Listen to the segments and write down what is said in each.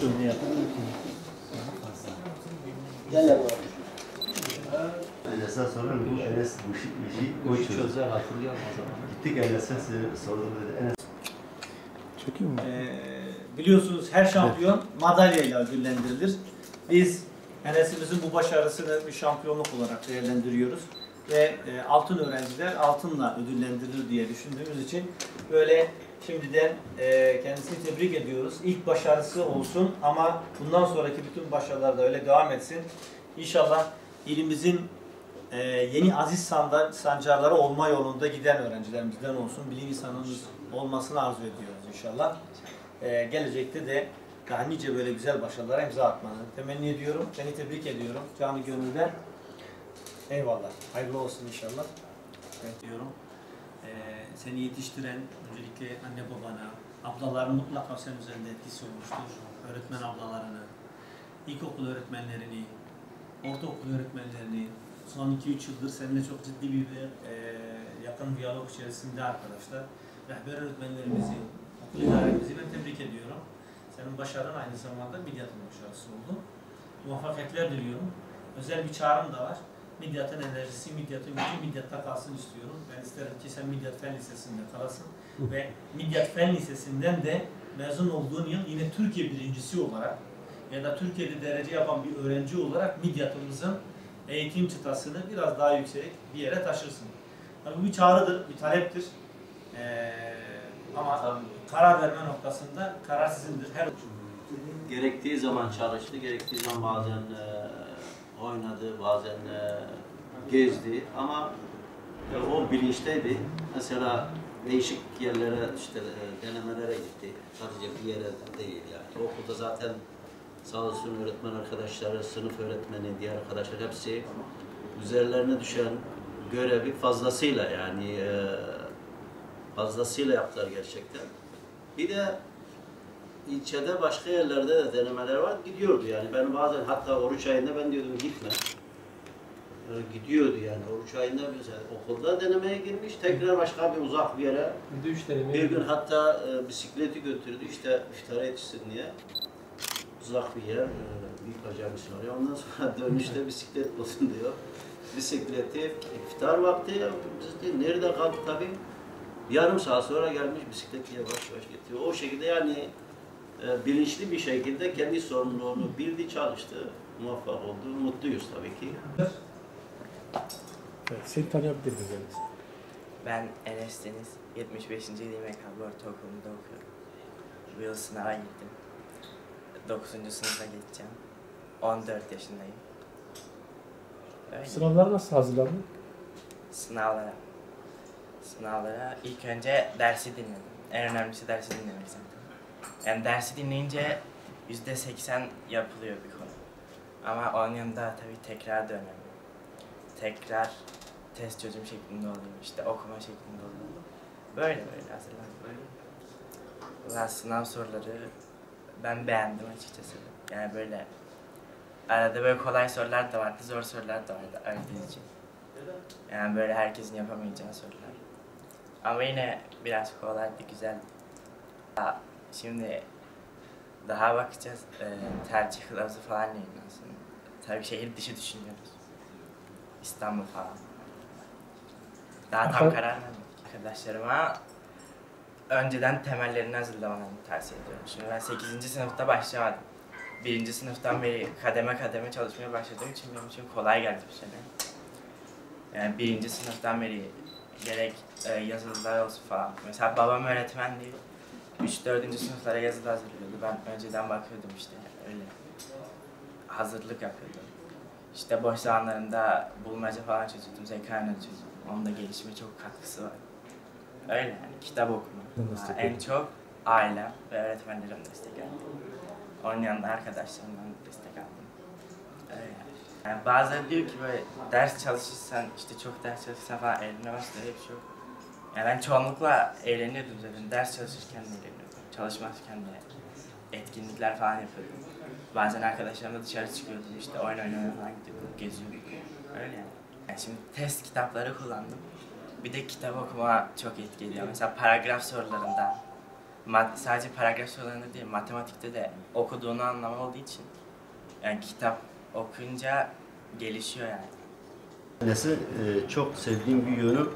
Şöyle yapalım ki. Gel abi. Enes'e sorarım bu Enes bu işi o çözer hatırlıyor musun o zaman? Gittik Enes'e sordum dedi. Enes. Çekiyor mu? Biliyorsunuz her şampiyon madalyayla ödüllendirilir. Biz Enes'imizin bu başarısını bir şampiyonluk olarak değerlendiriyoruz. Ve altın öğrenciler altınla ödüllendirilir diye düşündüğümüz için böyle şimdiden kendisini tebrik ediyoruz. İlk başarısı olsun ama bundan sonraki bütün başarılar da öyle devam etsin. İnşallah ilimizin yeni aziz sancarları olma yolunda giden öğrencilerimizden olsun. Bilim insanımız olmasını arzu ediyoruz inşallah. Gelecekte de daha nice böyle güzel başarılara imza atmanı temenni ediyorum. Seni tebrik ediyorum canı gönülden. Eyvallah. Hayırlı olsun inşallah. Evet diyorum. Seni yetiştiren öncelikle anne babana, ablaların mutlaka senin üzerinde etkisi olmuştur. Öğretmen ablalarını, ilkokul öğretmenlerini, ortaokul öğretmenlerini, son 2-3 yıldır seninle çok ciddi bir yakın diyalog içerisinde arkadaşlar. Rehber öğretmenlerimizi, okul idaremizi ben tebrik ediyorum. Senin başarın aynı zamanda Midyat'ın başarısı oldu. Muvaffakiyetler diliyorum. Özel bir çağrım da var. Midyat'ın enerjisi, Midyat'ın gücü Midyat'ta kalsın istiyorum. Ben isterim ki sen Midyat Fen Lisesi'nde kalasın. Ve Midyat Fen Lisesi'nden de mezun olduğun yıl yine Türkiye birincisi olarak ya da Türkiye'de derece yapan bir öğrenci olarak Midyat'ımızın eğitim çıtasını biraz daha yüksek bir yere taşırsın. Tabii bu bir çağrıdır, bir taleptir. Ama karar verme noktasında karar sizindir. Gerektiği zaman çalıştı, gerektiği zaman bazen oynadı, bazen gezdi ama o bilinçteydi. Mesela değişik yerlere işte denemelere gitti. Sadece bir yere değil yani. Okulda zaten sağ olsun öğretmen arkadaşları, sınıf öğretmeni, diğer arkadaşlar hepsi üzerlerine düşen görevi fazlasıyla yani fazlasıyla yaptılar gerçekten. Bir de ilçede başka yerlerde de denemeler var. Gidiyordu yani. Ben bazen hatta oruç ayında ben diyordum gitme. Gidiyordu yani. Oruç ayında mesela okulda denemeye girmiş. Tekrar başka bir uzak bir yere. Bir gün hatta bisikleti götürdü işte iftara yetişsin diye. Uzak bir yer. Büyük acayip oraya. Ondan sonra dönüşte bisiklet bulsun diyor. Bisikleti iftar vakti biz de nerede kaldı tabii. Yarım saat sonra gelmiş bisiklet yavaş yavaş getiriyor. O şekilde yani bilinçli bir şekilde kendi sorumluluğunu bildi, çalıştı, muvaffak oldu. Mutluyuz tabii ki. Evet, seni tanıyabilir miyiz? Ben Enes Deniz, 75. İlim Kablo Ortaokulu'nda okuyorum. Bu yıl sınava gittim. 9. sınıfa geçeceğim. 14 yaşındayım. Öyle. Sınavlara nasıl hazırlandın? Sınavlara ilk önce dersi dinledim. En önemlisi dersi dinlemek zaten. Yani dersi dinleyince %80 yapılıyor bir konu. Ama onun yanında tabii tekrar da önemli. Tekrar test çözüm şeklinde oluyor, işte okuma şeklinde oluyor. Böyle hazırlandım. Valla sınav soruları ben beğendim açıkçası. Yani böyle arada böyle kolay sorular da vardı, zor sorular da vardı öğretmen için. Yani böyle herkesin yapamayacağı sorular. Ama yine biraz kolaydı, güzeldi. Şimdi daha bakacağız, tercih kılavuzu falan yayınlansın. Tabii şehir dışı düşünüyoruz. İstanbul falan. Daha tam karar vermedim. Arkadaşlarıma önceden temellerini hazırlamalarını tavsiye ediyorum. Şimdi ben 8. sınıfta başlamadım. 1. sınıftan beri kademe kademe çalışmaya başladığım için benim için kolay geldi bu sene. Yani 1. sınıftan beri gerek yazılılar olsun falan. Mesela babam öğretmendi. 3-4. sınıflara yazılı hazırlıyordu. Ben önceden bakıyordum işte öyle. Hazırlık yapıyordum. İşte boş zamanlarımda bulmaca falan çözüyordum, zeka analizi çözüyordum. Onun da gelişime çok katkısı var. Öyle yani, kitap okuma. En çok ailem ve öğretmenlerim destek aldı. Onun yanında arkadaşlarımdan destek aldım. Öyle yani. Yani bazıları diyor ki böyle ders çalışırsan, işte çok ders çalışırsan falan eğlenemezsin, öyle bir şey yok. Yani ben çoğunlukla eğleniyordum zaten. Ders çalışırken de eğleniyordum. Çalışmazken de etkinlikler falan yapıyordum. Bazen arkadaşlarımla dışarı çıkıyordum, işte oyun oynamaya falan gidiyordum, geziyordum. Öyle yani. Yani şimdi test kitapları kullandım. Bir de kitap okuma çok etki ediyor. Mesela paragraf sorularında sadece paragraf sorularında değil, matematikte de okuduğunu anlama olduğu için yani kitap okuyunca gelişiyor yani. Annesi çok sevdiğim bir yönü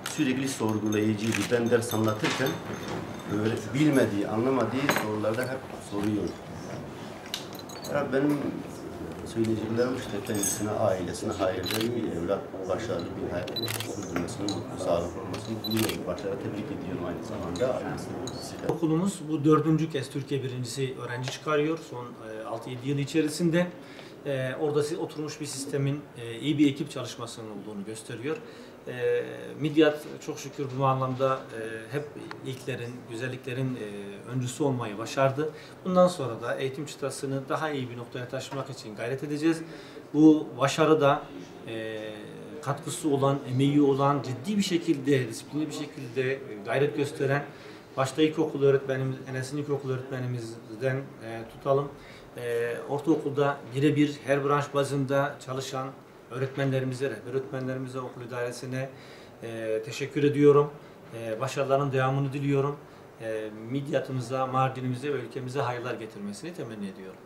sürekli sorgulayıcıydı. Ben ders anlatırken böyle bilmediği, anlamadığı sorularda hep soruyor. Ya benim söyleyeceklerim işte kendisine, ailesine hayırlı bir evlat, başarılı bir hayat sürdürmesini, mutlu, sağlıklı olmasını diliyorum. Başarılı tebrik ediyorum aynı zamanda ailesine. Okulumuz bu 4. kez Türkiye birincisi öğrenci çıkarıyor son 6-7 yıl içerisinde. Orada oturmuş bir sistemin iyi bir ekip çalışmasının olduğunu gösteriyor. Midyat çok şükür bu anlamda hep ilklerin, güzelliklerin öncüsü olmayı başardı. Bundan sonra da eğitim çıtasını daha iyi bir noktaya taşımak için gayret edeceğiz. Bu başarıda katkısı olan, emeği olan, ciddi bir şekilde, disiplinli bir şekilde gayret gösteren başta ilkokul öğretmenimiz, Enes'in ilkokul öğretmenimizden tutalım. Ortaokulda birebir her branş bazında çalışan öğretmenlerimize, rehber öğretmenlerimize, okul idaresine teşekkür ediyorum. Başarıların devamını diliyorum. Midyatımıza, Mardin'imize ve ülkemize hayırlar getirmesini temenni ediyorum.